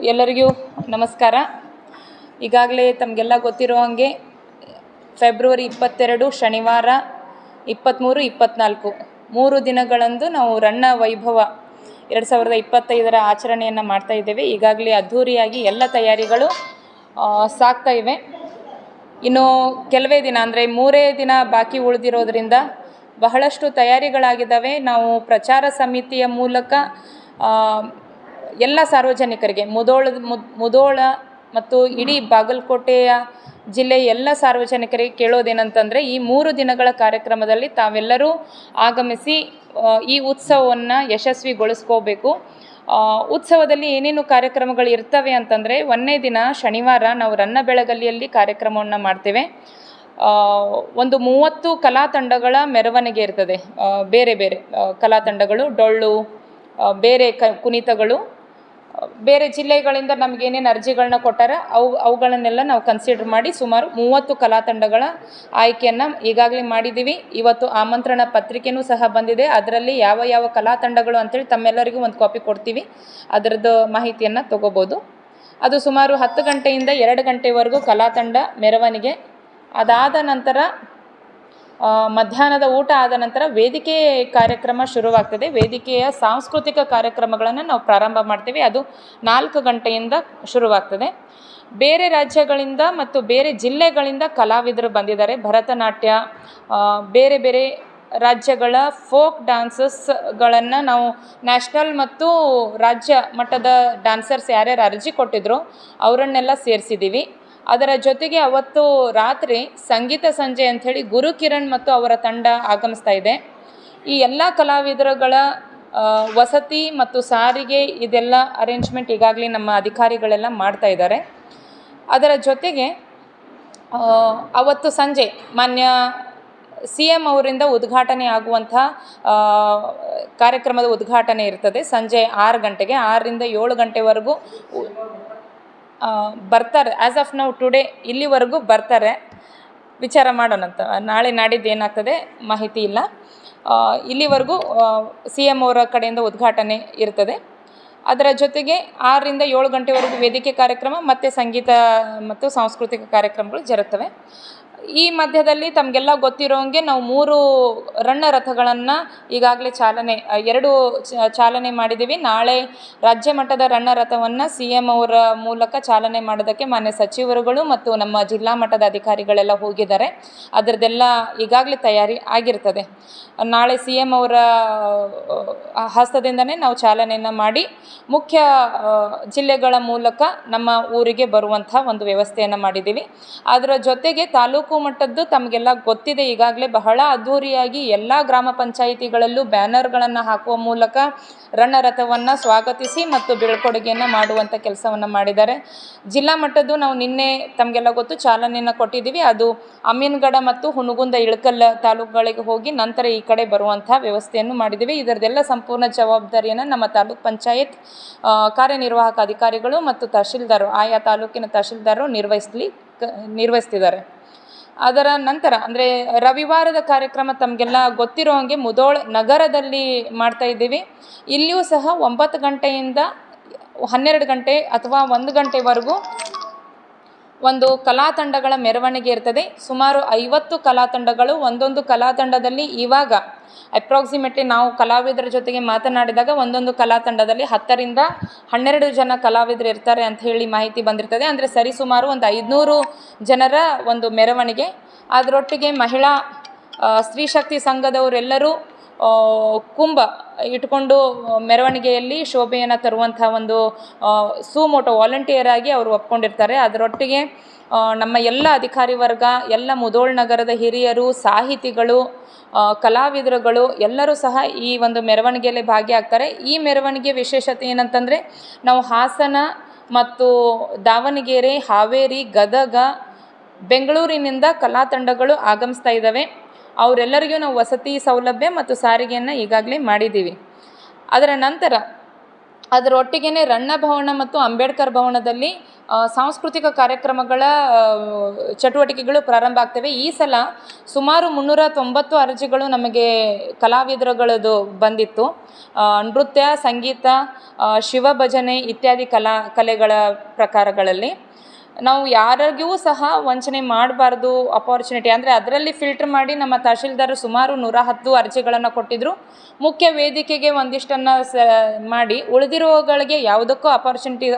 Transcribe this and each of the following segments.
ಎಲ್ಲರಿಗೂ ನಮಸ್ಕಾರ. ಈಗಾಗಲೇ ತಮಗೆಲ್ಲ ಗೊತ್ತಿರೋ ಹಾಗೆ ಫೆಬ್ರವರಿ 22 ಶನಿವಾರ 23, 24 3 ದಿನಗಳಂದು ನಾವು ರನ್ನ ವೈಭವ 2025ರ ಆಚರಣೆಯನ್ನು ಮಾಡ್ತಾ ಇದ್ದೇವೆ. ಈಗಾಗಲೇ ಅದ್ಧೂರಿಯಾಗಿ ಎಲ್ಲ ತಯಾರಿಗಳು ಸಾಗ್ತಾ ಇವೆ. ಇನ್ನು ಕೆಲವೇ ದಿನ ಅಂದರೆ 3 ದಿನ ಬಾಕಿ ಉಳಿದಿರೋದ್ರಿಂದ ಬಹಳಷ್ಟು ತಯಾರಿಗಳಾಗಿದ್ದಾವೆ. ನಾವು ಪ್ರಚಾರ ಸಮಿತಿಯ ಮೂಲಕ ಎಲ್ಲ ಸಾರ್ವಜನಿಕರಿಗೆ ಮುಧೋಳ ಮತ್ತು ಇಡೀ ಬಾಗಲಕೋಟೆಯ ಜಿಲ್ಲೆಯ ಎಲ್ಲ ಸಾರ್ವಜನಿಕರಿಗೆ ಕೇಳೋದೇನಂತಂದರೆ, ಈ 3 ದಿನಗಳ ಕಾರ್ಯಕ್ರಮದಲ್ಲಿ ತಾವೆಲ್ಲರೂ ಆಗಮಿಸಿ ಈ ಉತ್ಸವವನ್ನು ಯಶಸ್ವಿಗೊಳಿಸ್ಕೋಬೇಕು. ಉತ್ಸವದಲ್ಲಿ ಏನೇನು ಕಾರ್ಯಕ್ರಮಗಳು ಇರ್ತವೆ ಅಂತಂದರೆ, 1ನೇ ದಿನ ಶನಿವಾರ ನಾವು ರನ್ನಬೆಳಗಲಿಯಲ್ಲಿ ಕಾರ್ಯಕ್ರಮವನ್ನು ಮಾಡ್ತೇವೆ. ಒಂದು 30 ಕಲಾ ತಂಡಗಳ ಮೆರವಣಿಗೆ ಇರ್ತದೆ. ಬೇರೆ ಬೇರೆ ಕಲಾ ತಂಡಗಳು, ಡೊಳ್ಳು, ಬೇರೆ ಕುಣಿತಗಳು, ಬೇರೆ ಜಿಲ್ಲೆಗಳಿಂದ ನಮಗೇನೇನು ಅರ್ಜಿಗಳನ್ನ ಕೊಟ್ಟಾರ ಅವುಗಳನ್ನೆಲ್ಲ ನಾವು ಕನ್ಸಿಡರ್ ಮಾಡಿ ಸುಮಾರು 30 ಕಲಾ ತಂಡಗಳ ಆಯ್ಕೆಯನ್ನು ಈಗಾಗಲೇ ಮಾಡಿದ್ದೀವಿ. ಇವತ್ತು ಆಮಂತ್ರಣ ಪತ್ರಿಕೆಯೂ ಸಹ ಬಂದಿದೆ. ಅದರಲ್ಲಿ ಯಾವ ಯಾವ ಕಲಾ ತಂಡಗಳು ಅಂತೇಳಿ ತಮ್ಮೆಲ್ಲರಿಗೂ ಒಂದು ಕಾಪಿ ಕೊಡ್ತೀವಿ. ಅದರದ್ದು ಮಾಹಿತಿಯನ್ನು ತೊಗೋಬೋದು. ಅದು ಸುಮಾರು 10 ಗಂಟೆಯಿಂದ 2 ಗಂಟೆವರೆಗೂ ಕಲಾ ತಂಡ ಮೆರವಣಿಗೆ. ಅದಾದ ನಂತರ ಮಧ್ಯಾಹ್ನದ ಊಟ ಆದ ನಂತರ ವೇದಿಕೆ ಕಾರ್ಯಕ್ರಮ ಶುರುವಾಗ್ತದೆ. ವೇದಿಕೆಯ ಸಾಂಸ್ಕೃತಿಕ ಕಾರ್ಯಕ್ರಮಗಳನ್ನು ನಾವು ಪ್ರಾರಂಭ ಮಾಡ್ತೀವಿ. ಅದು 4 ಗಂಟೆಯಿಂದ ಶುರುವಾಗ್ತದೆ. ಬೇರೆ ರಾಜ್ಯಗಳಿಂದ ಮತ್ತು ಬೇರೆ ಜಿಲ್ಲೆಗಳಿಂದ ಕಲಾವಿದರು ಬಂದಿದ್ದಾರೆ. ಭರತನಾಟ್ಯ, ಬೇರೆ ಬೇರೆ ರಾಜ್ಯಗಳ ಫೋಕ್ ಡ್ಯಾನ್ಸಸ್ಗಳನ್ನು ನಾವು ನ್ಯಾಷನಲ್ ಮತ್ತು ರಾಜ್ಯ ಮಟ್ಟದ ಡ್ಯಾನ್ಸರ್ಸ್ ಯಾರ್ಯಾರು ಅರ್ಜಿ ಕೊಟ್ಟಿದ್ರು ಅವರನ್ನೆಲ್ಲ ಸೇರಿಸಿದ್ದೀವಿ. ಅದರ ಜೊತೆಗೆ ಅವತ್ತು ರಾತ್ರಿ ಸಂಗೀತ ಸಂಜೆ ಅಂಥೇಳಿ ಗುರುಕಿರಣ್ ಮತ್ತು ಅವರ ತಂಡ ಆಗಮಿಸ್ತಾ ಇದೆ. ಈ ಎಲ್ಲ ಕಲಾವಿದರುಗಳ ವಸತಿ ಮತ್ತು ಸಾರಿಗೆ ಇದೆಲ್ಲ ಅರೇಂಜ್ಮೆಂಟ್ ಈಗಾಗಲೇ ನಮ್ಮ ಅಧಿಕಾರಿಗಳೆಲ್ಲ ಮಾಡ್ತಾ ಇದ್ದಾರೆ. ಅದರ ಜೊತೆಗೆ ಅವತ್ತು ಸಂಜೆ ಮಾನ್ಯ CM ಅವರಿಂದ ಉದ್ಘಾಟನೆ ಆಗುವಂಥ ಕಾರ್ಯಕ್ರಮದ ಉದ್ಘಾಟನೆ ಇರ್ತದೆ. ಸಂಜೆ 6 ಗಂಟೆಗೆ, 6ರಿಂದ 7 ಗಂಟೆವರೆಗೂ ಬರ್ತಾರೆ. ಆ್ಯಸ್ ಆಫ್ ನೌ ಟುಡೇ ಇಲ್ಲಿವರೆಗೂ ಬರ್ತಾರೆ. ವಿಚಾರ ಮಾಡೋಣಂತ. ನಾಳೆ ನಾಡಿದ್ದು ಏನಾಗ್ತದೆ ಮಾಹಿತಿ ಇಲ್ಲ. ಇಲ್ಲಿವರೆಗೂ CM ಅವರ ಕಡೆಯಿಂದ ಉದ್ಘಾಟನೆ ಇರ್ತದೆ. ಅದರ ಜೊತೆಗೆ 6ರಿಂದ 7 ಗಂಟೆವರೆಗೂ ವೇದಿಕೆ ಕಾರ್ಯಕ್ರಮ ಮತ್ತು ಸಂಗೀತ ಮತ್ತು ಸಾಂಸ್ಕೃತಿಕ ಕಾರ್ಯಕ್ರಮಗಳು ಜರುತ್ತವೆ. ಈ ಮಧ್ಯದಲ್ಲಿ ತಮಗೆಲ್ಲ ಗೊತ್ತಿರೋಂಗೆ ನಾವು 3 ರನ್ನ ರಥಗಳನ್ನು ಈಗಾಗಲೇ ಚಾಲನೆ ಮಾಡಿದ್ದೀವಿ. ನಾಳೆ ರಾಜ್ಯ ಮಟ್ಟದ ರನ್ನ ರಥವನ್ನು CM ಅವರ ಮೂಲಕ ಚಾಲನೆ ಮಾಡೋದಕ್ಕೆ ಮಾನ್ಯ ಸಚಿವರುಗಳು ಮತ್ತು ನಮ್ಮ ಜಿಲ್ಲಾ ಮಟ್ಟದ ಅಧಿಕಾರಿಗಳೆಲ್ಲ ಹೋಗಿದ್ದಾರೆ. ಅದರದ್ದೆಲ್ಲ ಈಗಾಗಲೇ ತಯಾರಿ ಆಗಿರ್ತದೆ. ನಾಳೆ CM ಅವರ ಹಸ್ತದಿಂದನೇ ನಾವು ಚಾಲನೆಯನ್ನು ಮಾಡಿ ಮುಖ್ಯ ಜಿಲ್ಲೆಗಳ ಮೂಲಕ ನಮ್ಮ ಊರಿಗೆ ಬರುವಂಥ ಒಂದು ವ್ಯವಸ್ಥೆಯನ್ನು ಮಾಡಿದ್ದೀವಿ. ಅದರ ಜೊತೆಗೆ ತಾಲೂಕು ಮಟ್ಟದ್ದು ತಮಗೆಲ್ಲ ಗೊತ್ತಿದೆ. ಈಗಾಗಲೇ ಬಹಳ ಅದ್ಧೂರಿಯಾಗಿ ಎಲ್ಲ ಗ್ರಾಮ ಪಂಚಾಯಿತಿಗಳಲ್ಲೂ ಬ್ಯಾನರ್ಗಳನ್ನು ಹಾಕುವ ಮೂಲಕ ರನ್ನರಥವನ್ನು ಸ್ವಾಗತಿಸಿ ಮತ್ತು ಬೀಳ್ಕೊಡುಗೆಯನ್ನು ಮಾಡುವಂಥ ಕೆಲಸವನ್ನು ಮಾಡಿದ್ದಾರೆ. ಜಿಲ್ಲಾ ಮಟ್ಟದ್ದು ನಾವು ನಿನ್ನೆ ತಮಗೆಲ್ಲ ಗೊತ್ತು ಚಾಲನೆಯನ್ನು ಕೊಟ್ಟಿದ್ದೀವಿ. ಅದು ಅಮೀನ್ಗಢ ಮತ್ತು ಹುನಗುಂದ ಇಳಕಲ್ ತಾಲೂಕುಗಳಿಗೆ ಹೋಗಿ ನಂತರ ಈ ಕಡೆ ಬರುವಂಥ ವ್ಯವಸ್ಥೆಯನ್ನು ಮಾಡಿದ್ದೀವಿ. ಇದರದೆಲ್ಲ ಸಂಪೂರ್ಣ ಜವಾಬ್ದಾರಿಯನ್ನು ನಮ್ಮ ತಾಲೂಕ್ ಪಂಚಾಯತ್ ಕಾರ್ಯನಿರ್ವಾಹಕ ಅಧಿಕಾರಿಗಳು ಮತ್ತು ತಹಶೀಲ್ದಾರು, ಆಯಾ ತಾಲೂಕಿನ ತಹಶೀಲ್ದಾರರು ನಿರ್ವಹಿಸ್ತಿದ್ದಾರೆ. ಅದರ ನಂತರ ಅಂದರೆ ರವಿವಾರದ ಕಾರ್ಯಕ್ರಮ ತಮಗೆಲ್ಲ ಗೊತ್ತಿರೋ ಹಾಗೆ ಮುಧೋಳ ನಗರದಲ್ಲಿ ಮಾಡ್ತಾ ಇದ್ದೀವಿ. ಇಲ್ಲಿಯೂ ಸಹ 9 ಗಂಟೆಯಿಂದ 12 ಗಂಟೆ ಅಥವಾ 1 ಗಂಟೆವರೆಗೂ ಒಂದು ಕಲಾ ತಂಡಗಳ ಮೆರವಣಿಗೆ ಇರ್ತದೆ. ಸುಮಾರು 50 ಕಲಾ ತಂಡಗಳು. ಒಂದೊಂದು ಕಲಾ ತಂಡದಲ್ಲಿ ಇವಾಗ ಅಪ್ರಾಕ್ಸಿಮೇಟ್ಲಿ ನಾವು ಕಲಾವಿದರ ಜೊತೆಗೆ ಮಾತನಾಡಿದಾಗ ಒಂದೊಂದು ಕಲಾ ತಂಡದಲ್ಲಿ 10ರಿಂದ 12 ಜನ ಕಲಾವಿದರು ಇರ್ತಾರೆ ಅಂತ ಹೇಳಿ ಮಾಹಿತಿ ಬಂದಿರ್ತದೆ. ಅಂದರೆ ಸರಿಸುಮಾರು ಒಂದು 500 ಜನರ ಒಂದು ಮೆರವಣಿಗೆ. ಅದರೊಟ್ಟಿಗೆ ಮಹಿಳಾ ಸ್ತ್ರೀ ಶಕ್ತಿ ಸಂಘದವರೆಲ್ಲರೂ ಕುಂಭ ಇಟ್ಕೊಂಡು ಮೆರವಣಿಗೆಯಲ್ಲಿ ಶೋಭೆಯನ್ನು ತರುವಂಥ ಒಂದು ಸುಮೋಟೋ ವಾಲಂಟಿಯರ್ ಆಗಿ ಅವರು ಒಪ್ಕೊಂಡಿರ್ತಾರೆ. ಅದರೊಟ್ಟಿಗೆ ನಮ್ಮ ಎಲ್ಲ ಅಧಿಕಾರಿ ವರ್ಗ, ಎಲ್ಲ ಮುಧೋಳ ನಗರದ ಹಿರಿಯರು, ಸಾಹಿತಿಗಳು, ಕಲಾವಿದರುಗಳು ಎಲ್ಲರೂ ಸಹ ಈ ಒಂದು ಮೆರವಣಿಗೆಯಲ್ಲಿ ಭಾಗಿಯಾಗ್ತಾರೆ. ಈ ಮೆರವಣಿಗೆ ವಿಶೇಷತೆ ಏನಂತಂದರೆ, ನಾವು ಹಾಸನ ಮತ್ತು ದಾವಣಗೆರೆ, ಹಾವೇರಿ, ಗದಗ, ಬೆಂಗಳೂರಿನಿಂದ ಕಲಾ ತಂಡಗಳು ಆಗಮಿಸ್ತಾ ಇದ್ದಾವೆ. ಅವರೆಲ್ಲರಿಗೂ ನಾವು ವಸತಿ ಸೌಲಭ್ಯ ಮತ್ತು ಸಾರಿಗೆಯನ್ನು ಈಗಾಗಲೇ ಮಾಡಿದ್ದೀವಿ. ಅದರ ನಂತರ ಅದರೊಟ್ಟಿಗೆ ರಣ್ಣ ಭವನ ಮತ್ತು ಅಂಬೇಡ್ಕರ್ ಭವನದಲ್ಲಿ ಸಾಂಸ್ಕೃತಿಕ ಕಾರ್ಯಕ್ರಮಗಳ ಚಟುವಟಿಕೆಗಳು ಪ್ರಾರಂಭ ಆಗ್ತವೆ. ಈ ಸಲ ಸುಮಾರು 390 ಅರ್ಜಿಗಳು ನಮಗೆ ಕಲಾವಿದರುಗಳದ್ದು ಬಂದಿತ್ತು. ನೃತ್ಯ, ಸಂಗೀತ, ಶಿವಭಜನೆ ಇತ್ಯಾದಿ ಕಲೆಗಳ ಪ್ರಕಾರಗಳಲ್ಲಿ ನಾವು ಯಾರಿಗೂ ಸಹ ವಂಚನೆ ಮಾಡಬಾರ್ದು. ಅಪಾರ್ಚುನಿಟಿ ಅಂದರೆ ಅದರಲ್ಲಿ ಫಿಲ್ಟರ್ ಮಾಡಿ ನಮ್ಮ ತಹಶೀಲ್ದಾರ್ ಸುಮಾರು 110 ಅರ್ಜಿಗಳನ್ನು ಕೊಟ್ಟಿದ್ದರು. ಮುಖ್ಯ ವೇದಿಕೆಗೆ ಒಂದಿಷ್ಟನ್ನು ಮಾಡಿ ಉಳಿದಿರೋಗಳಿಗೆ ಯಾವುದಕ್ಕೂ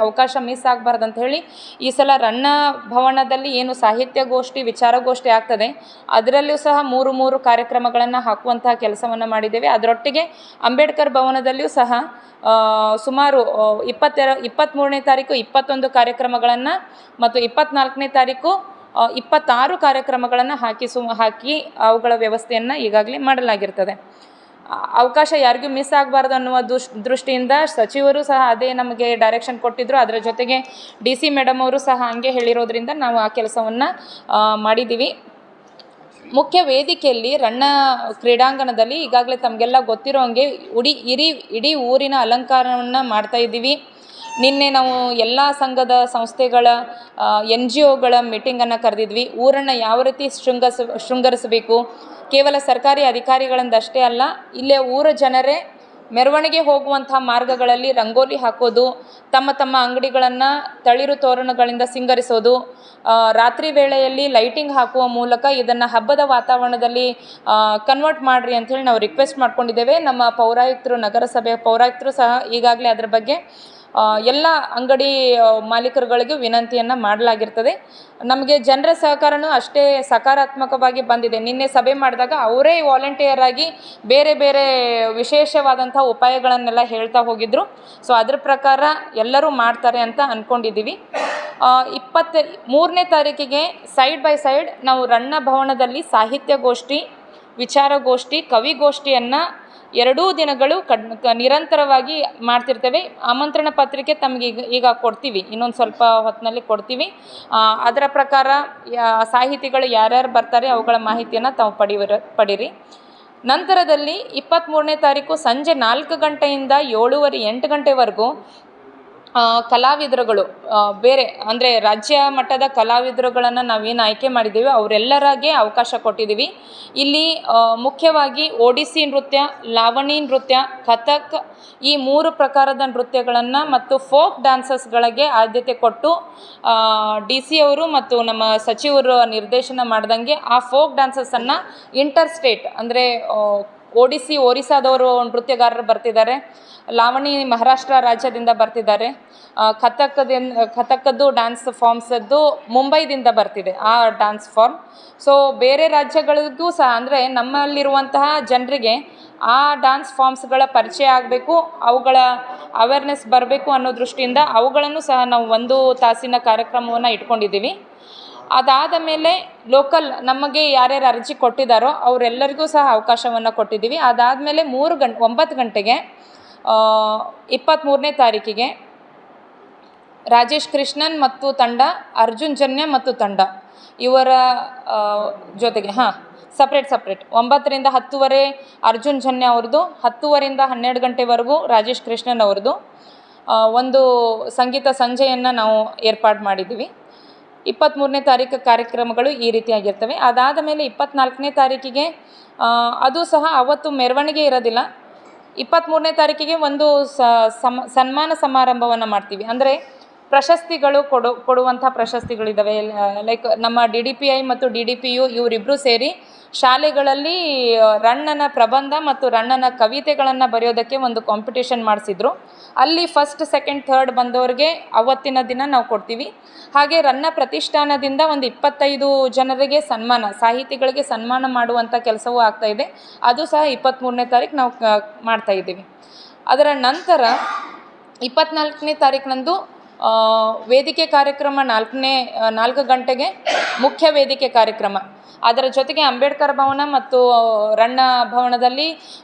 ಅವಕಾಶ ಮಿಸ್ ಆಗಬಾರ್ದು ಅಂತ ಹೇಳಿ ಈ ಸಲ ರಣ್ಣ ಭವನದಲ್ಲಿ ಏನು ಸಾಹಿತ್ಯ ಗೋಷ್ಠಿ, ವಿಚಾರಗೋಷ್ಠಿ ಆಗ್ತದೆ ಅದರಲ್ಲೂ ಸಹ 3 ಕಾರ್ಯಕ್ರಮಗಳನ್ನು ಹಾಕುವಂತಹ ಕೆಲಸವನ್ನು ಮಾಡಿದ್ದೇವೆ. ಅದರೊಟ್ಟಿಗೆ ಅಂಬೇಡ್ಕರ್ ಭವನದಲ್ಲಿಯೂ ಸಹ ಸುಮಾರು 23ನೇ ತಾರೀಕು 21 ಕಾರ್ಯಕ್ರಮಗಳನ್ನು ಮತ್ತು 24ನೇ ತಾರೀಕು 26 ಕಾರ್ಯಕ್ರಮಗಳನ್ನು ಹಾಕಿ ಅವುಗಳ ವ್ಯವಸ್ಥೆಯನ್ನು ಈಗಾಗಲೇ ಮಾಡಲಾಗಿರ್ತದೆ. ಅವಕಾಶ ಯಾರಿಗೂ ಮಿಸ್ ಆಗಬಾರ್ದು ಅನ್ನುವ ದೃಷ್ಟಿಯಿಂದ ಸಚಿವರು ಸಹ ಅದೇ ನಮಗೆ ಡೈರೆಕ್ಷನ್ ಕೊಟ್ಟಿದ್ದರು. ಅದರ ಜೊತೆಗೆ DC ಮೇಡಮ್ ಅವರು ಸಹ ಹಂಗೆ ಹೇಳಿರೋದ್ರಿಂದ ನಾವು ಆ ಕೆಲಸವನ್ನು ಮಾಡಿದ್ದೀವಿ. ಮುಖ್ಯ ವೇದಿಕೆಯಲ್ಲಿ ರಣ್ಣ ಕ್ರೀಡಾಂಗಣದಲ್ಲಿ ಈಗಾಗಲೇ ತಮಗೆಲ್ಲ ಗೊತ್ತಿರೋ ಹಂಗೆ ಇಡೀ ಊರಿನ ಅಲಂಕಾರವನ್ನು ಮಾಡ್ತಾ ಇದ್ದೀವಿ. ನಿನ್ನೆ ನಾವು ಎಲ್ಲ ಸಂಘದ ಸಂಸ್ಥೆಗಳ NGOಗಳ ಮೀಟಿಂಗನ್ನು ಕರೆದಿದ್ವಿ. ಊರನ್ನು ಯಾವ ರೀತಿ ಶೃಂಗರಿಸಬೇಕು, ಕೇವಲ ಸರ್ಕಾರಿ ಅಧಿಕಾರಿಗಳಿಂದಷ್ಟೇ ಅಲ್ಲ, ಇಲ್ಲೇ ಊರ ಜನರೇ ಮೆರವಣಿಗೆ ಹೋಗುವಂಥ ಮಾರ್ಗಗಳಲ್ಲಿ ರಂಗೋಲಿ ಹಾಕೋದು, ತಮ್ಮ ಅಂಗಡಿಗಳನ್ನು ತಳಿರು ತೋರಣಗಳಿಂದ ಸಿಂಗರಿಸೋದು, ರಾತ್ರಿ ವೇಳೆಯಲ್ಲಿ ಲೈಟಿಂಗ್ ಹಾಕುವ ಮೂಲಕ ಇದನ್ನು ಹಬ್ಬದ ವಾತಾವರಣದಲ್ಲಿ ಕನ್ವರ್ಟ್ ಮಾಡಿರಿ ಅಂಥೇಳಿ ನಾವು ರಿಕ್ವೆಸ್ಟ್ ಮಾಡ್ಕೊಂಡಿದ್ದೇವೆ. ನಮ್ಮ ಪೌರಾಯುಕ್ತರು, ನಗರಸಭೆಯ ಪೌರಾಯುಕ್ತರು ಸಹ ಈಗಾಗಲೇ ಅದರ ಬಗ್ಗೆ ಎಲ್ಲ ಅಂಗಡಿ ಮಾಲೀಕರುಗಳಿಗೂ ವಿನಂತಿಯನ್ನು ಮಾಡಲಾಗಿರ್ತದೆ. ನಮಗೆ ಜನರ ಸಹಕಾರನೂ ಅಷ್ಟೇ ಸಕಾರಾತ್ಮಕವಾಗಿ ಬಂದಿದೆ. ನಿನ್ನೆ ಸಭೆ ಮಾಡಿದಾಗ ಅವರೇ ವಾಲಂಟಿಯರ್ ಆಗಿ ಬೇರೆ ವಿಶೇಷವಾದಂಥ ಉಪಾಯಗಳನ್ನೆಲ್ಲ ಹೇಳ್ತಾ ಹೋಗಿದ್ರು. ಸೊ ಅದ್ರ ಪ್ರಕಾರ ಎಲ್ಲರೂ ಮಾಡ್ತಾರೆ ಅಂತ ಅಂದ್ಕೊಂಡಿದ್ದೀವಿ. 23ನೇ ತಾರೀಕಿಗೆ ಸೈಡ್ ಬೈ ಸೈಡ್ ನಾವು ರಣ್ಣ ಭವನದಲ್ಲಿ ಸಾಹಿತ್ಯಗೋಷ್ಠಿ, ವಿಚಾರಗೋಷ್ಠಿ, ಕವಿಗೋಷ್ಠಿಯನ್ನು 2 ದಿನಗಳು ನಿರಂತರವಾಗಿ ಮಾಡ್ತಿರ್ತೇವೆ. ಆಮಂತ್ರಣ ಪತ್ರಿಕೆ ತಮಗೆ ಈಗ ಕೊಡ್ತೀವಿ, ಇನ್ನೊಂದು ಸ್ವಲ್ಪ ಹೊತ್ತಿನಲ್ಲಿ ಕೊಡ್ತೀವಿ. ಅದರ ಪ್ರಕಾರ ಸಾಹಿತಿಗಳು ಯಾರ್ಯಾರು ಬರ್ತಾರೆ ಅವುಗಳ ಮಾಹಿತಿಯನ್ನು ತಾವು ಪಡೀರಿ. ನಂತರದಲ್ಲಿ 23ನೇ ತಾರೀಕು ಸಂಜೆ 4 ಗಂಟೆಯಿಂದ 7:30-8 ಗಂಟೆವರೆಗೂ ಕಲಾವಿದರುಗಳು ಬೇರೆ ಅಂದರೆ ರಾಜ್ಯ ಮಟ್ಟದ ಕಲಾವಿದರುಗಳನ್ನು ನಾವೇನು ಆಯ್ಕೆ ಮಾಡಿದ್ದೀವಿ ಅವರೆಲ್ಲರಿಗೆ ಅವಕಾಶ ಕೊಟ್ಟಿದ್ದೀವಿ. ಇಲ್ಲಿ ಮುಖ್ಯವಾಗಿ ಒಡಿಸ್ಸಿ ನೃತ್ಯ, ಲಾವಣಿ ನೃತ್ಯ, ಕಥಕ್ ಈ 3 ಪ್ರಕಾರದ ನೃತ್ಯಗಳನ್ನು ಮತ್ತು ಫೋಕ್ ಡ್ಯಾನ್ಸಸ್ಗಳಿಗೆ ಆದ್ಯತೆ ಕೊಟ್ಟು DC ಅವರು ಮತ್ತು ನಮ್ಮ ಸಚಿವರು ನಿರ್ದೇಶನ ಮಾಡ್ದಂಗೆ ಆ ಫೋಕ್ ಡ್ಯಾನ್ಸಸ್ಸನ್ನು ಇಂಟರ್ ಸ್ಟೇಟ್ ಅಂದರೆ ಒರಿಸ್ಸಾದವರು ನೃತ್ಯಗಾರರು ಬರ್ತಿದ್ದಾರೆ, ಲಾವಣಿ ಮಹಾರಾಷ್ಟ್ರ ರಾಜ್ಯದಿಂದ ಬರ್ತಿದ್ದಾರೆ, ಕಥಕ್ಕದ್ದು ಡ್ಯಾನ್ಸ್ ಫಾರ್ಮ್ಸದ್ದು ಮುಂಬೈದಿಂದ ಬರ್ತಿದೆ ಆ ಡ್ಯಾನ್ಸ್ ಫಾರ್ಮ್. ಸೊ ಬೇರೆ ರಾಜ್ಯಗಳಿಗೂ ಸಹ ಅಂದರೆ ನಮ್ಮಲ್ಲಿರುವಂತಹ ಜನರಿಗೆ ಆ ಡ್ಯಾನ್ಸ್ ಫಾರ್ಮ್ಸ್ಗಳ ಪರಿಚಯ ಆಗಬೇಕು, ಅವುಗಳ ಅವೇರ್ನೆಸ್ ಬರಬೇಕು ಅನ್ನೋ ದೃಷ್ಟಿಯಿಂದ ಅವುಗಳನ್ನು ಸಹ ನಾವು 1 ತಾಸಿನ ಕಾರ್ಯಕ್ರಮವನ್ನು ಇಟ್ಕೊಂಡಿದ್ದೀವಿ. ಅದಾದ ಮೇಲೆ ಲೋಕಲ್ ನಮಗೆ ಯಾರ್ಯಾರು ಅರ್ಜಿ ಕೊಟ್ಟಿದ್ದಾರೋ ಅವರೆಲ್ಲರಿಗೂ ಸಹ ಅವಕಾಶವನ್ನು ಕೊಟ್ಟಿದ್ದೀವಿ. ಅದಾದಮೇಲೆ 9 ಗಂಟೆಗೆ 23ನೇ ತಾರೀಕಿಗೆ ರಾಜೇಶ್ ಕೃಷ್ಣನ್ ಮತ್ತು ತಂಡ, ಅರ್ಜುನ್ ಜನ್ಯ ಮತ್ತು ತಂಡ ಇವರ ಜೊತೆಗೆ ಸಪ್ರೇಟ್ 9ರಿಂದ 10:30 ಅರ್ಜುನ್ ಜನ್ಯ ಅವ್ರದ್ದು, 10:30ರಿಂದ 12 ಗಂಟೆವರೆಗೂ ರಾಜೇಶ್ ಕೃಷ್ಣನ್ ಅವ್ರದ್ದು ಒಂದು ಸಂಗೀತ ಸಂಜೆಯನ್ನು ನಾವು ಏರ್ಪಾಡು ಮಾಡಿದ್ದೀವಿ. 23ನೇ ತಾರೀಕು ಕಾರ್ಯಕ್ರಮಗಳು ಈ ರೀತಿಯಾಗಿರ್ತವೆ. ಅದಾದ ಮೇಲೆ 24ನೇ ತಾರೀಕಿಗೆ ಅದು ಸಹ ಅವತ್ತು ಮೆರವಣಿಗೆ ಇರೋದಿಲ್ಲ. 23ನೇ ತಾರೀಕಿಗೆ ಒಂದು ಸನ್ಮಾನ ಸಮಾರಂಭವನ್ನು ಮಾಡ್ತೀವಿ. ಅಂದರೆ ಪ್ರಶಸ್ತಿಗಳು ಕೊಡುವಂಥ ಪ್ರಶಸ್ತಿಗಳಿದ್ದಾವೆ. ಲೈಕ್ ನಮ್ಮ DDPI ಮತ್ತು DDPU ಇವರಿಬ್ಬರು ಸೇರಿ ಶಾಲೆಗಳಲ್ಲಿ ರಣ್ಣನ ಪ್ರಬಂಧ ಮತ್ತು ರಣ್ಣನ ಕವಿತೆಗಳನ್ನು ಬರೆಯೋದಕ್ಕೆ ಒಂದು ಕಾಂಪಿಟೇಷನ್ ಮಾಡಿಸಿದ್ರು. ಅಲ್ಲಿ ಫಸ್ಟ್, ಸೆಕೆಂಡ್, ಥರ್ಡ್ ಬಂದವ್ರಿಗೆ ಅವತ್ತಿನ ದಿನ ನಾವು ಕೊಡ್ತೀವಿ. ಹಾಗೆ ರನ್ನ ಪ್ರತಿಷ್ಠಾನದಿಂದ ಒಂದು 25 ಜನರಿಗೆ ಸಾಹಿತಿಗಳಿಗೆ ಸನ್ಮಾನ ಮಾಡುವಂಥ ಕೆಲಸವೂ ಆಗ್ತಾಯಿದೆ. ಅದು ಸಹ 23ನೇ ತಾರೀಕು ನಾವು ಮಾಡ್ತಾಯಿದ್ದೀವಿ. ಅದರ ನಂತರ 24ನೇ ತಾರೀಕಿನಂದು ವೇದಿಕೆ ಕಾರ್ಯಕ್ರಮ 4 ಗಂಟೆಗೆ ಮುಖ್ಯ ವೇದಿಕೆ ಕಾರ್ಯಕ್ರಮ. ಅದರ ಜೊತೆಗೆ ಅಂಬೇಡ್ಕರ್ ಭವನ ಮತ್ತು ರಣ್ಣ ಭವನದಲ್ಲಿ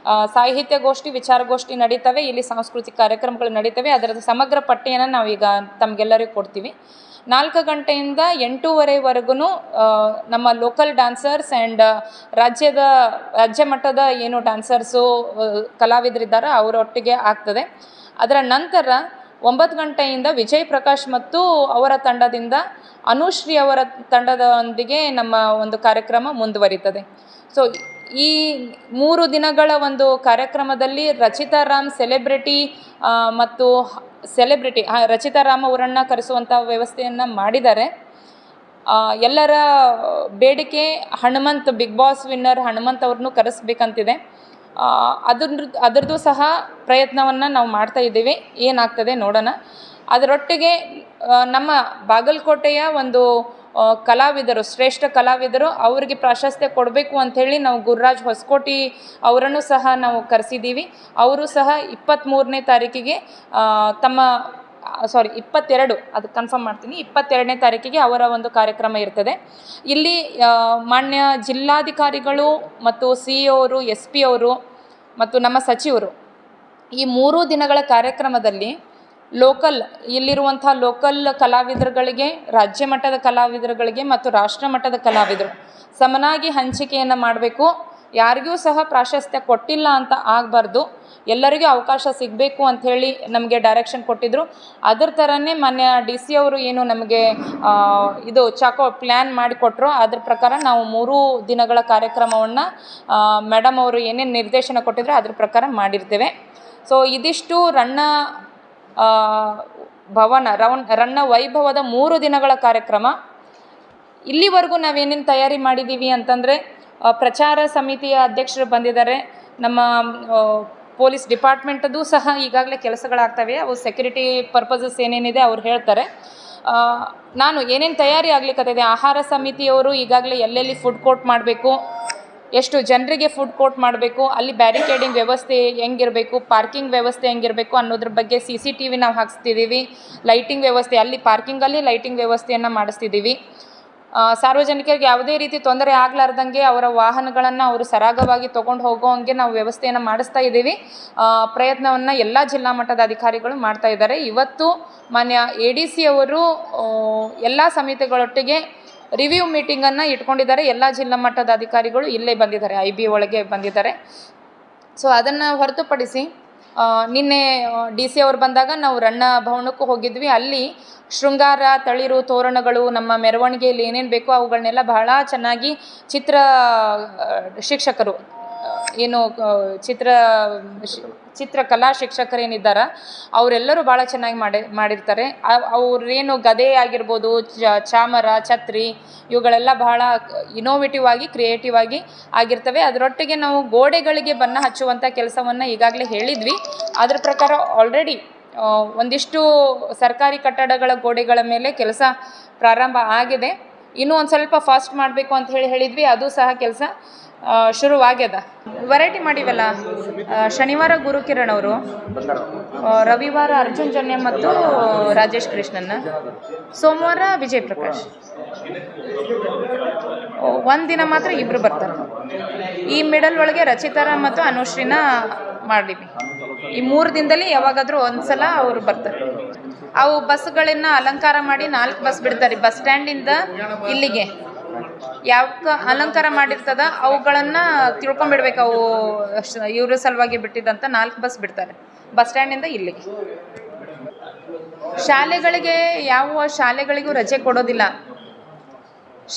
ಸಾಹಿತ್ಯಗೋಷ್ಠಿ, ವಿಚಾರಗೋಷ್ಠಿ ನಡೀತವೆ. ಇಲ್ಲಿ ಸಾಂಸ್ಕೃತಿಕ ಕಾರ್ಯಕ್ರಮಗಳು ನಡೀತವೆ. ಅದರ ಸಮಗ್ರ ಪಟ್ಟಿಯನ್ನು ನಾವೀಗ ತಮಗೆಲ್ಲರಿಗೂ ಕೊಡ್ತೀವಿ. 4 ಗಂಟೆಯಿಂದ 8:30ವರೆಗೂ ನಮ್ಮ ಲೋಕಲ್ ಡ್ಯಾನ್ಸರ್ಸ್ ಆ್ಯಂಡ್ ರಾಜ್ಯ ಮಟ್ಟದ ಏನು ಡ್ಯಾನ್ಸರ್ಸು ಕಲಾವಿದರಿದ್ದಾರೆ ಅವರೊಟ್ಟಿಗೆ ಆಗ್ತದೆ. ಅದರ ನಂತರ 9 ಗಂಟೆಯಿಂದ ವಿಜಯ್ ಪ್ರಕಾಶ್ ಮತ್ತು ಅವರ ತಂಡದಿಂದ ಅನುಶ್ರೀ ಅವರ ತಂಡದೊಂದಿಗೆ ನಮ್ಮ ಒಂದು ಕಾರ್ಯಕ್ರಮ ಮುಂದುವರಿತದೆ. ಸೊ ಈ 3 ದಿನಗಳ ಒಂದು ಕಾರ್ಯಕ್ರಮದಲ್ಲಿ ರಚಿತಾ ರಾಮ್ ಸೆಲೆಬ್ರಿಟಿ ಮತ್ತು ರಚಿತಾ ರಾಮ್ ಅವರನ್ನು ಕರೆಸುವಂಥ ವ್ಯವಸ್ಥೆಯನ್ನು ಮಾಡಿದ್ದಾರೆ. ಎಲ್ಲರ ಬೇಡಿಕೆ Hanumanth, bigg boss winner Hanumanth ಅವ್ರನ್ನೂ ಕರೆಸ್ಬೇಕಂತಿದೆ. ಅದರದ್ದು ಸಹ ಪ್ರಯತ್ನವನ್ನು ನಾವು ಮಾಡ್ತಾ ಇದ್ದೀವಿ, ಏನಾಗ್ತದೆ ನೋಡೋಣ. ಅದರೊಟ್ಟಿಗೆ ನಮ್ಮ ಬಾಗಲಕೋಟೆಯ ಒಂದು ಕಲಾವಿದರು, ಶ್ರೇಷ್ಠ ಕಲಾವಿದರು, ಅವರಿಗೆ ಪ್ರಾಶಸ್ತ್ಯ ಕೊಡಬೇಕು ಅಂಥೇಳಿ ನಾವು ಗುರುರಾಜ್ ಹೊಸಕೋಟೆ ಅವರನ್ನು ಸಹ ನಾವು ಕರೆಸಿದ್ದೀವಿ. ಅವರು ಸಹ 23ನೇ ತಾರೀಕಿಗೆ 22, ಅದು ಕನ್ಫರ್ಮ್ ಮಾಡ್ತೀನಿ, 22ನೇ ತಾರೀಕಿಗೆ ಅವರ ಒಂದು ಕಾರ್ಯಕ್ರಮ ಇರ್ತದೆ. ಇಲ್ಲಿ ಮಾನ್ಯ ಜಿಲ್ಲಾಧಿಕಾರಿಗಳು ಮತ್ತು CEO ಅವರು, SP ಅವರು ಮತ್ತು ನಮ್ಮ ಸಚಿವರು ಈ 3 ದಿನಗಳ ಕಾರ್ಯಕ್ರಮದಲ್ಲಿ ಇಲ್ಲಿರುವಂಥ ಲೋಕಲ್ ಕಲಾವಿದರುಗಳಿಗೆ, ರಾಜ್ಯ ಮಟ್ಟದ ಕಲಾವಿದರುಗಳಿಗೆ ಮತ್ತು ರಾಷ್ಟ್ರ ಮಟ್ಟದ ಕಲಾವಿದರು ಸಮನಾಗಿ ಹಂಚಿಕೆಯನ್ನು ಮಾಡಬೇಕು. ಯಾರಿಗೂ ಸಹ ಪ್ರಾಶಸ್ತ್ಯ ಕೊಟ್ಟಿಲ್ಲ ಅಂತ ಆಗಬಾರ್ದು, ಎಲ್ಲರಿಗೂ ಅವಕಾಶ ಸಿಗಬೇಕು ಅಂಥೇಳಿ ನಮಗೆ ಡೈರೆಕ್ಷನ್ ಕೊಟ್ಟಿದ್ದರು. ಅದರ ಥರನೇ ಮಾನ್ಯ DC ಅವರು ಏನು ನಮಗೆ ಪ್ಲ್ಯಾನ್ ಮಾಡಿಕೊಟ್ರು, ಅದ್ರ ಪ್ರಕಾರ ನಾವು 3 ದಿನಗಳ ಕಾರ್ಯಕ್ರಮವನ್ನು ಮೇಡಮ್ ಅವರು ಏನೇನು ನಿರ್ದೇಶನ ಕೊಟ್ಟಿದ್ರು ಅದ್ರ ಪ್ರಕಾರ ಮಾಡಿರ್ತೇವೆ. ಸೊ ಇದಿಷ್ಟು ರನ್ನ ವೈಭವದ 3 ದಿನಗಳ ಕಾರ್ಯಕ್ರಮ. ಇಲ್ಲಿವರೆಗೂ ನಾವೇನೇನು ತಯಾರಿ ಮಾಡಿದ್ದೀವಿ ಅಂತಂದರೆ, ಪ್ರಚಾರ ಸಮಿತಿಯ ಅಧ್ಯಕ್ಷರು ಬಂದಿದ್ದಾರೆ, ನಮ್ಮ ಪೊಲೀಸ್ ಡಿಪಾರ್ಟ್ಮೆಂಟದ್ದು ಸಹ ಈಗಾಗಲೇ ಕೆಲಸಗಳಾಗ್ತವೆ. ಅವು ಸೆಕ್ಯೂರಿಟಿ ಪರ್ಪಸಸ್ ಏನೇನಿದೆ ಅವ್ರು ಹೇಳ್ತಾರೆ. ನಾನು ಏನೇನು ತಯಾರಿ ಆಗ್ಲಿಕ್ಕತ್ತಿದೆ, ಆಹಾರ ಸಮಿತಿಯವರು ಈಗಾಗಲೇ ಎಲ್ಲೆಲ್ಲಿ ಫುಡ್ ಕೋರ್ಟ್ ಮಾಡಬೇಕು, ಎಷ್ಟು ಜನರಿಗೆ ಫುಡ್ ಕೋರ್ಟ್ ಮಾಡಬೇಕು, ಅಲ್ಲಿ ಬ್ಯಾರಿಕೇಡಿಂಗ್ ವ್ಯವಸ್ಥೆ ಹೆಂಗಿರಬೇಕು, ಪಾರ್ಕಿಂಗ್ ವ್ಯವಸ್ಥೆ ಹೆಂಗಿರಬೇಕು ಅನ್ನೋದ್ರ ಬಗ್ಗೆ CCTV ನಾವು ಹಾಕ್ಸ್ತಿದ್ದೀವಿ. ಲೈಟಿಂಗ್ ವ್ಯವಸ್ಥೆ, ಅಲ್ಲಿ ಪಾರ್ಕಿಂಗಲ್ಲಿ ಲೈಟಿಂಗ್ ವ್ಯವಸ್ಥೆಯನ್ನು ಮಾಡಿಸ್ತಿದ್ದೀವಿ. ಸಾರ್ವಜನಿಕರಿಗೆ ಯಾವುದೇ ರೀತಿ ತೊಂದರೆ ಆಗಲಾರ್ದಂಗೆ ಅವರ ವಾಹನಗಳನ್ನು ಅವರು ಸರಾಗವಾಗಿ ತೊಗೊಂಡು ಹೋಗೋವಂಗೆ ನಾವು ವ್ಯವಸ್ಥೆಯನ್ನು ಮಾಡಿಸ್ತಾ ಇದ್ದೀವಿ. ಪ್ರಯತ್ನವನ್ನು ಎಲ್ಲ ಜಿಲ್ಲಾ ಮಟ್ಟದ ಅಧಿಕಾರಿಗಳು ಮಾಡ್ತಾ ಇದ್ದಾರೆ. ಇವತ್ತು ಮಾನ್ಯ ADC ಅವರು ಎಲ್ಲ ಸಮಿತಿಗಳೊಟ್ಟಿಗೆ ರಿವ್ಯೂ ಮೀಟಿಂಗನ್ನು ಇಟ್ಕೊಂಡಿದ್ದಾರೆ. ಎಲ್ಲ ಜಿಲ್ಲಾ ಮಟ್ಟದ ಅಧಿಕಾರಿಗಳು ಇಲ್ಲೇ ಬಂದಿದ್ದಾರೆ, IB ಒಳಗೆ ಬಂದಿದ್ದಾರೆ. ಸೊ ಅದನ್ನು ಹೊರತುಪಡಿಸಿ ನಿನ್ನೆ DC ಅವರು ಬಂದಾಗ ನಾವು ರನ್ನ ಭವನಕ್ಕೂ ಹೋಗಿದ್ವಿ. ಅಲ್ಲಿ ಶೃಂಗಾರ, ತಳಿರು, ತೋರಣಗಳು, ನಮ್ಮ ಮೆರವಣಿಗೆಯಲ್ಲಿ ಏನೇನು ಬೇಕೋ ಅವುಗಳನ್ನೆಲ್ಲ ಬಹಳ ಚೆನ್ನಾಗಿ ಶಿಕ್ಷಕರು ಚಿತ್ರಕಲಾ ಶಿಕ್ಷಕರೇನಿದ್ದಾರೆ ಅವರೆಲ್ಲರೂ ಭಾಳ ಚೆನ್ನಾಗಿ ಮಾಡಿರ್ತಾರೆ. ಅವ್ರೇನು ಗದೆ ಆಗಿರ್ಬೋದು, ಚಾಮರ, ಛತ್ರಿ, ಇವುಗಳೆಲ್ಲ ಬಹಳ ಇನೋವೇಟಿವ್ ಆಗಿ, ಕ್ರಿಯೇಟಿವ್ ಆಗಿ ಆಗಿರ್ತವೆ. ಅದರೊಟ್ಟಿಗೆ ನಾವು ಗೋಡೆಗಳಿಗೆ ಬಣ್ಣ ಹಚ್ಚುವಂಥ ಕೆಲಸವನ್ನು ಈಗಾಗಲೇ ಹೇಳಿದ್ವಿ. ಅದರ ಪ್ರಕಾರ ಆಲ್ರೆಡಿ ಒಂದಿಷ್ಟು ಸರ್ಕಾರಿ ಕಟ್ಟಡಗಳ ಗೋಡೆಗಳ ಮೇಲೆ ಕೆಲಸ ಪ್ರಾರಂಭ ಆಗಿದೆ. ಇನ್ನೂ ಒಂದು ಸ್ವಲ್ಪ ಫಾಸ್ಟ್ ಮಾಡಬೇಕು ಅಂತ ಹೇಳಿದ್ವಿ, ಅದು ಸಹ ಕೆಲಸ ಶುರುವಾಗ್ಯದ. ವೆರೈಟಿ ಮಾಡಿವಲ್ಲ, ಶನಿವಾರ ಗುರುಕಿರಣ್ ಅವರು, ರವಿವಾರ ಅರ್ಜುನ್ ಜನ್ಯ ಮತ್ತು ರಾಜೇಶ್ ಕೃಷ್ಣನ್ನ, ಸೋಮವಾರ ವಿಜಯ್ ಪ್ರಕಾಶ್, ಒಂದಿನ ಮಾತ್ರ ಇಬ್ಬರು ಬರ್ತಾರೆ. ಈ ಮಿಡಲ್ ಒಳಗೆ ರಚಿತಾರ ಮತ್ತು ಅನುಶ್ರೀನ ಮಾಡಿವಿ. ಈ 3 ದಿನದಲ್ಲಿ ಯಾವಾಗಾದರೂ ಒಂದ್ಸಲ ಅವರು ಬರ್ತಾರೆ. ಅವು ಬಸ್ಗಳನ್ನ ಅಲಂಕಾರ ಮಾಡಿ 4 ಬಸ್ ಬಿಡ್ತಾರೆ. ಬಸ್ ಸ್ಟ್ಯಾಂಡಿಂದ ಇಲ್ಲಿಗೆ ಯಾವ ಅಲಂಕಾರ ಮಾಡಿರ್ತದ ಅವುಗಳನ್ನು ತಿಳ್ಕೊಂಬಿಡ್ಬೇಕು. ಅವು ಇವ್ರ ಸಲುವಾಗಿ ಬಿಟ್ಟಿದ್ದಂಥ 4 ಬಸ್ ಬಿಡ್ತಾರೆ ಬಸ್ ಸ್ಟ್ಯಾಂಡಿಂದ ಇಲ್ಲಿಗೆ. ಯಾವ ಶಾಲೆಗಳಿಗೂ ರಜೆ ಕೊಡೋದಿಲ್ಲ.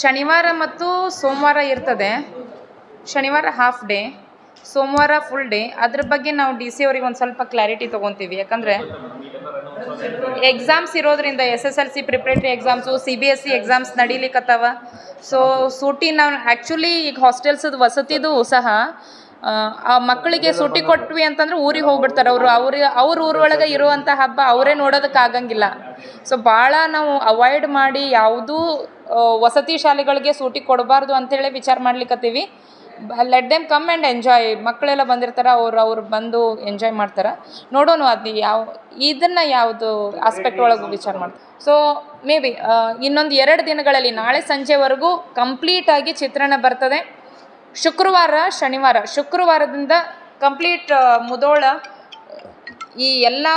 ಶನಿವಾರ ಮತ್ತು ಸೋಮವಾರ ಇರ್ತದೆ. ಶನಿವಾರ ಹಾಫ್ ಡೇ, ಸೋಮವಾರ ಫುಲ್ ಡೇ. ಅದ್ರ ಬಗ್ಗೆ ನಾವು DC ಅವ್ರಿಗೆ ಒಂದು ಸ್ವಲ್ಪ ಕ್ಲಾರಿಟಿ ತೊಗೊತೀವಿ. ಯಾಕಂದರೆ ಎಕ್ಸಾಮ್ಸ್ ಇರೋದ್ರಿಂದ SSLC preparatory exams, CBSE exams ನಡೀಲಿಕ್ಕತ್ತವ. ಸೊ ಸೂಟಿ ನಾವು ಆ್ಯಕ್ಚುಲಿ ಈಗ ಹಾಸ್ಟೆಲ್ಸದು ವಸತಿದು ಸಹ ಆ ಮಕ್ಕಳಿಗೆ ಸೂಟಿ ಕೊಟ್ವಿ ಅಂತಂದ್ರೆ ಊರಿಗೆ ಹೋಗ್ಬಿಡ್ತಾರೆ. ಅವ್ರ ಊರೊಳಗೆ ಇರುವಂಥ ಹಬ್ಬ ಅವರೇ ನೋಡೋದಕ್ಕಾಗಂಗಿಲ್ಲ. ಸೊ ಭಾಳ ನಾವು ಅವಾಯ್ಡ್ ಮಾಡಿ ಯಾವುದೂ ವಸತಿ ಶಾಲೆಗಳಿಗೆ ಸೂಟಿ ಕೊಡಬಾರ್ದು ಅಂಥೇಳಿ ವಿಚಾರ ಮಾಡ್ಲಿಕ್ಕತ್ತೀವಿ. Let them come and enjoy. ಮಕ್ಕಳೆಲ್ಲ ಬಂದಿರ್ತಾರೆ, ಅವ್ರು ಬಂದು ಎಂಜಾಯ್ ಮಾಡ್ತಾರೆ. ನೋಡೋಣ ಅದು ಯಾವುದು ಆಸ್ಪೆಕ್ಟ್ ಒಳಗೆ ವಿಚಾರ ಮಾಡ್ತಾರೆ. ಸೊ ಮೇ ಬಿ ಇನ್ನೊಂದು 2 ದಿನಗಳಲ್ಲಿ, ನಾಳೆ ಸಂಜೆವರೆಗೂ ಕಂಪ್ಲೀಟಾಗಿ ಚಿತ್ರಣ ಬರ್ತದೆ. ಶುಕ್ರವಾರದಿಂದ ಕಂಪ್ಲೀಟ್ ಮುದೋಳ ಈ ಎಲ್ಲ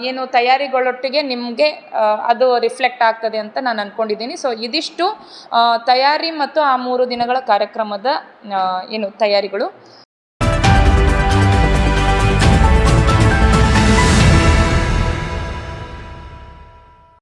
ಏನು ತಯಾರಿಗಳೊಟ್ಟಿಗೆ ನಿಮಗೆ ಅದು ರಿಫ್ಲೆಕ್ಟ್ ಆಗ್ತದೆ ಅಂತ ನಾನು ಅಂದ್ಕೊಂಡಿದ್ದೀನಿ. ಸೊ ಇದಿಷ್ಟು ತಯಾರಿ ಮತ್ತು ಆ 3 ದಿನಗಳ ಕಾರ್ಯಕ್ರಮದ ತಯಾರಿಗಳು.